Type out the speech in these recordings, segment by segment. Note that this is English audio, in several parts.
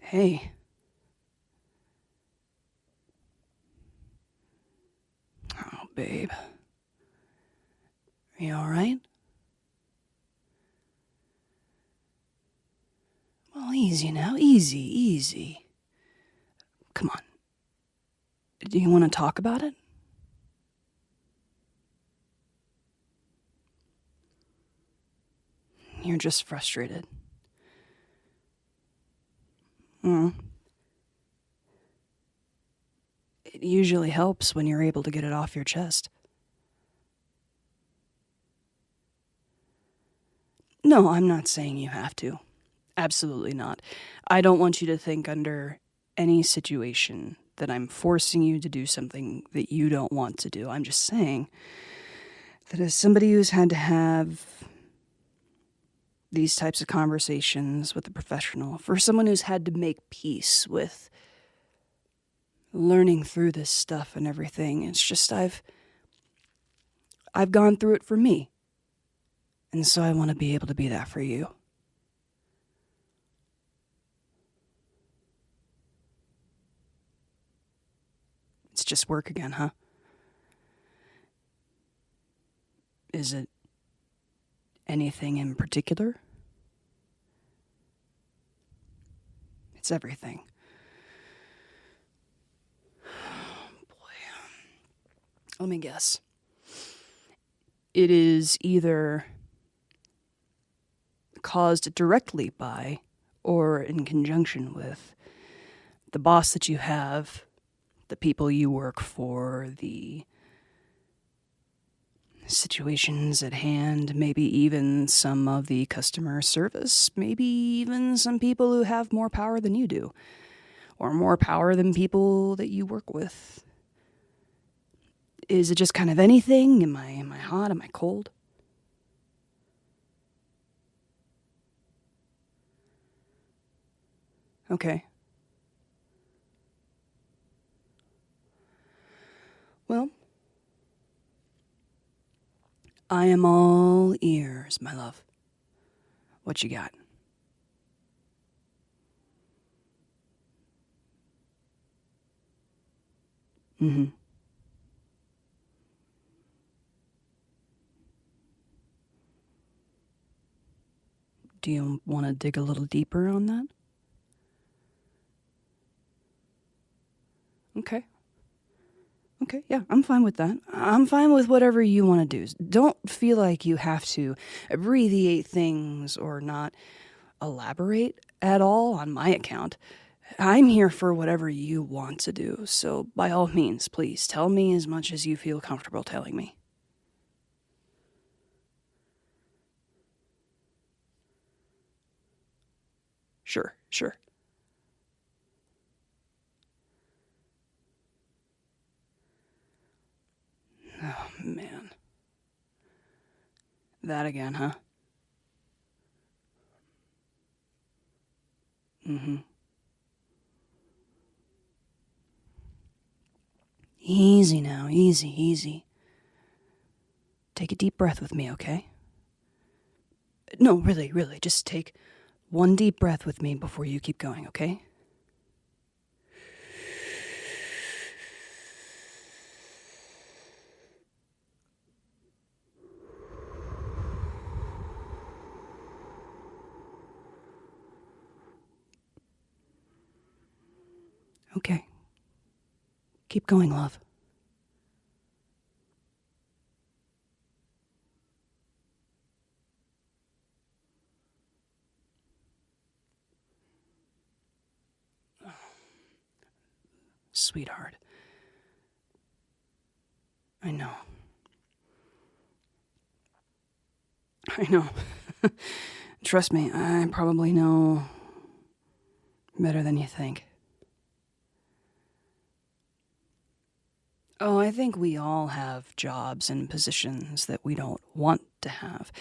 Hey. Oh, babe. Are you alright? Well, easy now. Easy. Come on. Do you want to talk about it? You're just frustrated. Mm. It usually helps when you're able to get it off your chest. No, I'm not saying you have to. Absolutely not. I don't want you to think under any situation that I'm forcing you to do something that you don't want to do. I'm just saying that as somebody who's had to have these types of conversations with a professional, for someone who's had to make peace with learning through this stuff and everything, it's just I've gone through it for me. And so I want to be able to be that for you. It's just work again, huh? Is it anything in particular? It's everything. Boy. Let me guess. It is either caused directly by or in conjunction with the boss that you have, the people you work for, the situations at hand, maybe even some of the customer service, maybe even some people who have more power than you do, or more power than people that you work with. Is it just kind of anything? Am I hot? Am I cold? Okay. Well, I am all ears, my love. What you got? Mm-hmm. Do you want to dig a little deeper on that? Okay. Okay, yeah, I'm fine with that. I'm fine with whatever you want to do. Don't feel like you have to abbreviate things or not elaborate at all on my account. I'm here for whatever you want to do, so by all means, please tell me as much as you feel comfortable telling me. Sure. Oh, man. That again, huh? Mm-hmm. Easy now, easy. Take a deep breath with me, okay? No, really, just take one deep breath with me before you keep going, okay? Okay. Keep going, love. Sweetheart. I know. I know. Trust me, I probably know better than you think. Oh, I think we all have jobs and positions that we don't want to have.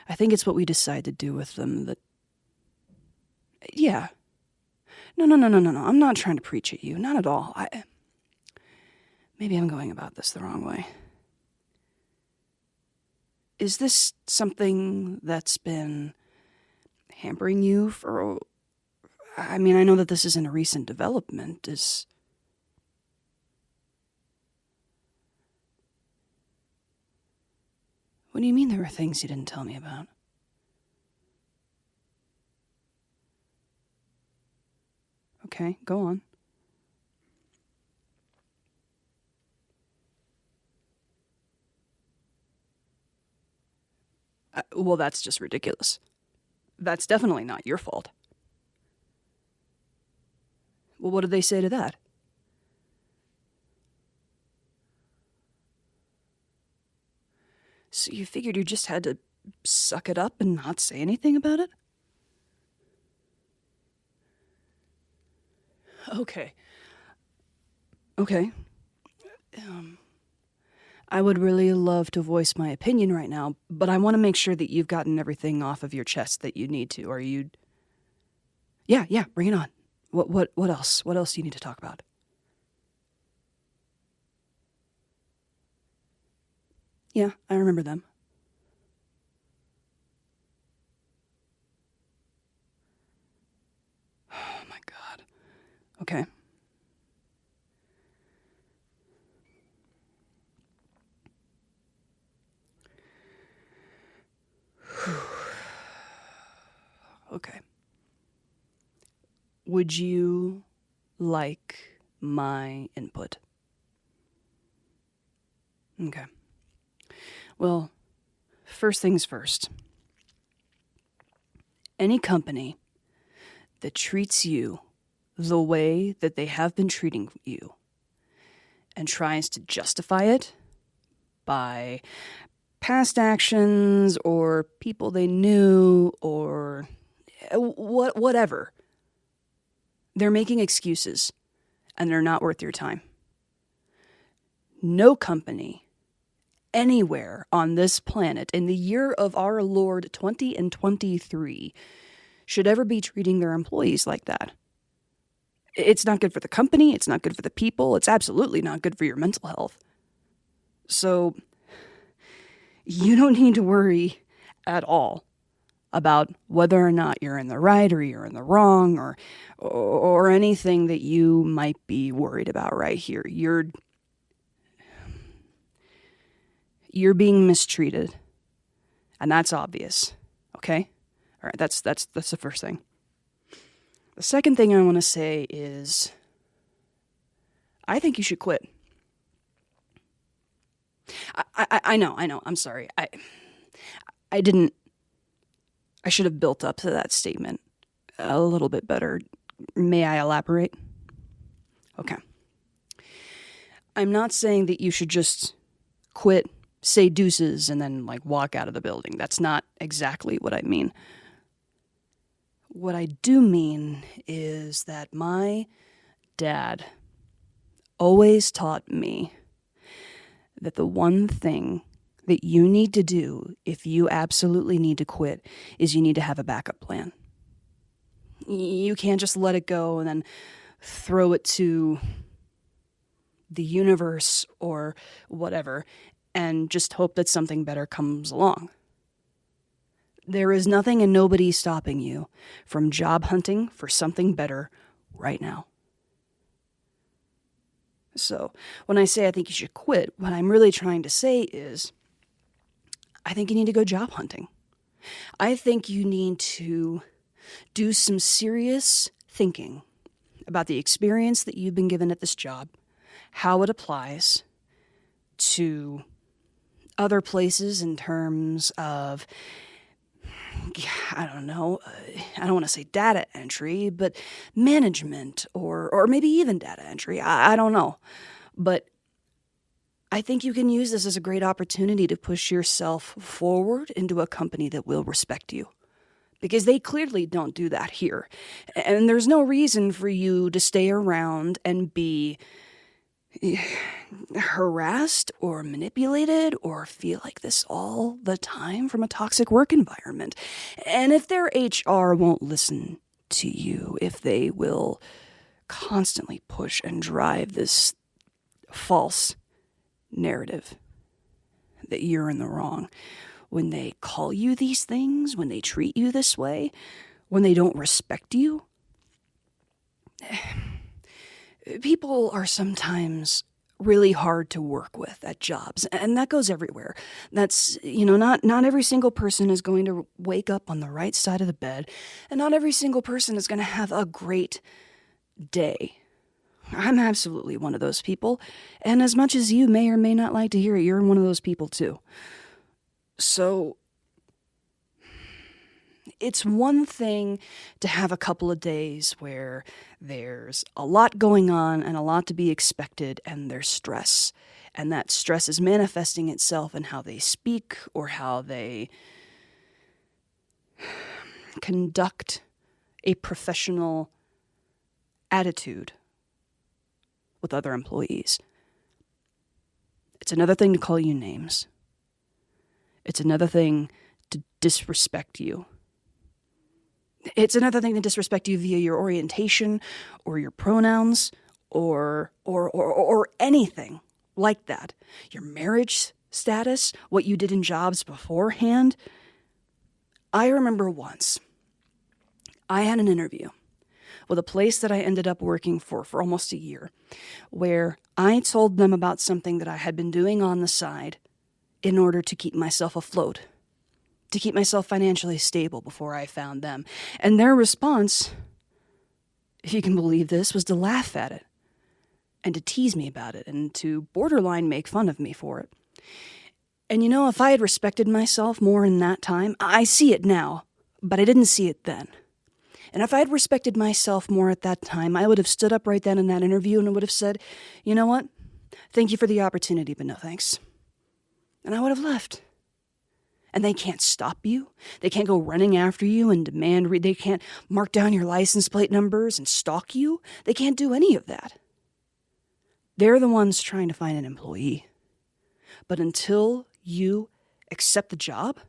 I think it's what we decide to do with them that. Yeah. No. I'm not trying to preach at you. Not at all. Maybe I'm going about this the wrong way. Is this something that's been hampering you for I mean, I know that this isn't a recent development. What do you mean there were things you didn't tell me about? Okay, go on. Well, that's just ridiculous. That's definitely not your fault. Well, what did they say to that? So you figured you just had to suck it up and not say anything about it? Okay. Okay. I would really love to voice my opinion right now, but I want to make sure that you've gotten everything off of your chest that you need to. Are you... Yeah, bring it on. What else? What else do you need to talk about? Yeah, I remember them. Oh my god. Okay. Okay. Would you like my input? Okay. Well, first things first. Any company that treats you the way that they have been treating you and tries to justify it by past actions or people they knew or whatever, they're making excuses and they're not worth your time. No company anywhere on this planet in the year of our Lord 2023 should ever be treating their employees like that. It's not good for the company, it's not good for the people, it's absolutely not good for your mental health. So, you don't need to worry at all about whether or not you're in the right or you're in the wrong or anything that you might be worried about right here. You're being mistreated, and that's obvious. Okay? All right, that's the first thing. The second thing I want to say is I think you should quit. I know. I'm sorry. I didn't. I should have built up to that statement a little bit better. May I elaborate? Okay. I'm not saying that you should just quit, say deuces, and then walk out of the building. That's not exactly what I mean. What I do mean is that my dad always taught me that the one thing that you need to do if you absolutely need to quit is you need to have a backup plan. You can't just let it go and then throw it to the universe or whatever and just hope that something better comes along. There is nothing and nobody stopping you from job hunting for something better right now. So, when I say I think you should quit, what I'm really trying to say is I think you need to go job hunting. I think you need to do some serious thinking about the experience that you've been given at this job, how it applies to other places in terms of, I don't know, I don't want to say data entry, but management or maybe even data entry. I don't know. But I think you can use this as a great opportunity to push yourself forward into a company that will respect you. Because they clearly don't do that here. And there's no reason for you to stay around and be harassed or manipulated or feel like this all the time from a toxic work environment. And if their HR won't listen to you, if they will constantly push and drive this false narrative that you're in the wrong, when they call you these things, when they treat you this way, when they don't respect you, People are sometimes really hard to work with at jobs, and that goes everywhere. That's, not every single person is going to wake up on the right side of the bed, and not every single person is going to have a great day. I'm absolutely one of those people, and as much as you may or may not like to hear it, you're one of those people too. So, it's one thing to have a couple of days where there's a lot going on and a lot to be expected, and there's stress. And that stress is manifesting itself in how they speak or how they conduct a professional attitude with other employees. It's another thing to call you names. It's another thing to disrespect you. It's another thing to disrespect you via your orientation or your pronouns or anything like that. Your marriage status, what you did in jobs beforehand. I remember once I had an interview with a place that I ended up working for almost a year, where I told them about something that I had been doing on the side in order to keep myself afloat, to keep myself financially stable before I found them. And their response, if you can believe this, was to laugh at it and to tease me about it and to borderline make fun of me for it. And if I had respected myself more in that time, I see it now, but I didn't see it then. And if I had respected myself more at that time, I would have stood up right then in that interview and I would have said, you know what? Thank you for the opportunity, but no thanks. And I would have left. And they can't stop you. They can't go running after you and demand, they can't mark down your license plate numbers and stalk you. They can't do any of that. They're the ones trying to find an employee. But until you accept the job,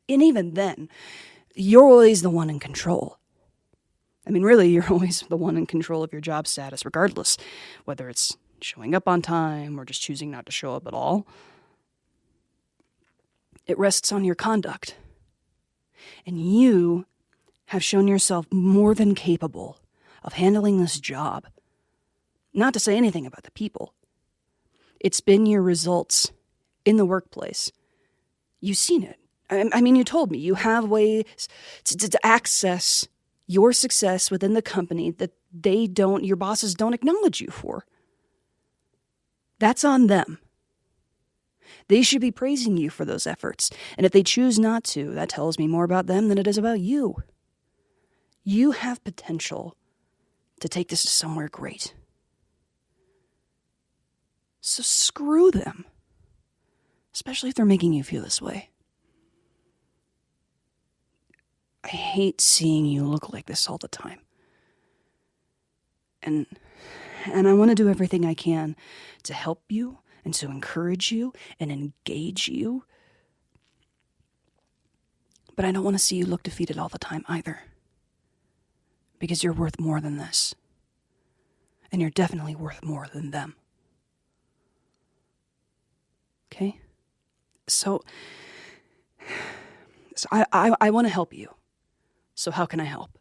and even then, you're always the one in control. I mean, really, you're always the one in control of your job status, regardless, whether it's showing up on time or just choosing not to show up at all. It rests on your conduct. And you have shown yourself more than capable of handling this job. Not to say anything about the people. It's been your results in the workplace. You've seen it. I mean, you told me you have ways to access your success within the company that your bosses don't acknowledge you for. That's on them. They should be praising you for those efforts. And if they choose not to, that tells me more about them than it is about you. You have potential to take this to somewhere great. So screw them. Especially if they're making you feel this way. I hate seeing you look like this all the time. And I want to do everything I can to help you and to encourage you and engage you. But I don't want to see you look defeated all the time either. Because you're worth more than this. And you're definitely worth more than them. Okay? So I want to help you. So how can I help?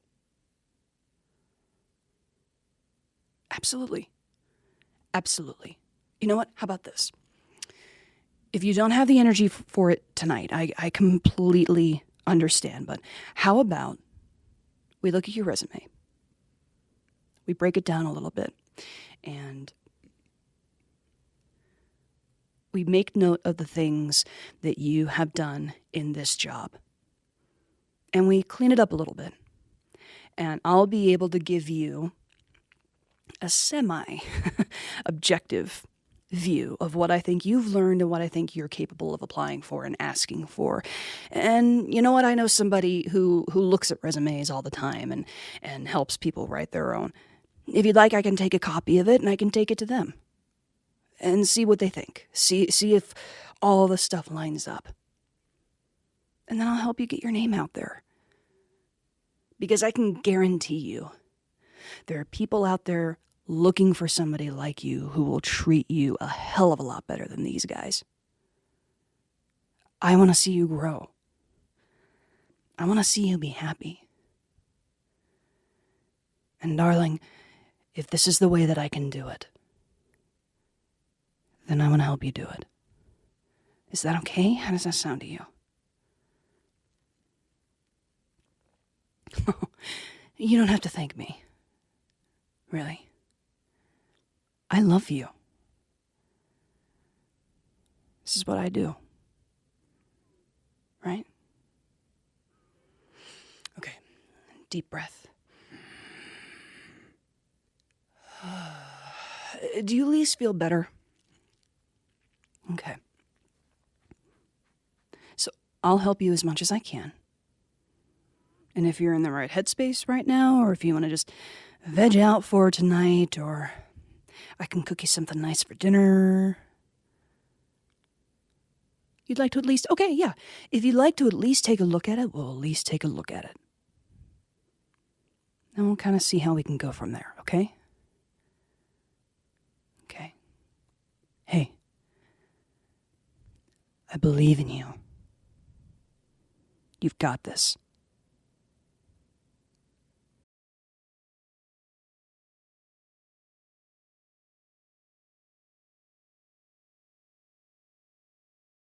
Absolutely. Absolutely. You know what? How about this? If you don't have the energy for it tonight, I completely understand, but how about we look at your resume, we break it down a little bit, and we make note of the things that you have done in this job. And we clean it up a little bit. And I'll be able to give you a semi-objective view of what I think you've learned and what I think you're capable of applying for and asking for. And you know what? I know somebody who looks at resumes all the time and helps people write their own. If you'd like, I can take a copy of it and I can take it to them and see what they think. See if all the stuff lines up. And then I'll help you get your name out there. Because I can guarantee you, there are people out there looking for somebody like you who will treat you a hell of a lot better than these guys. I want to see you grow. I want to see you be happy. And darling, if this is the way that I can do it, then I want to help you do it. Is that okay? How does that sound to you? You don't have to thank me. Really. I love you. This is what I do. Right? Okay. Deep breath. Do you at least feel better? Okay. So I'll help you as much as I can. And if you're in the right headspace right now, or if you want to just veg out for tonight, or I can cook you something nice for dinner. You'd like to at least, okay, yeah. If you'd like to at least take a look at it, we'll at least take a look at it. And we'll kind of see how we can go from there, okay? Okay. Hey. I believe in you. You've got this.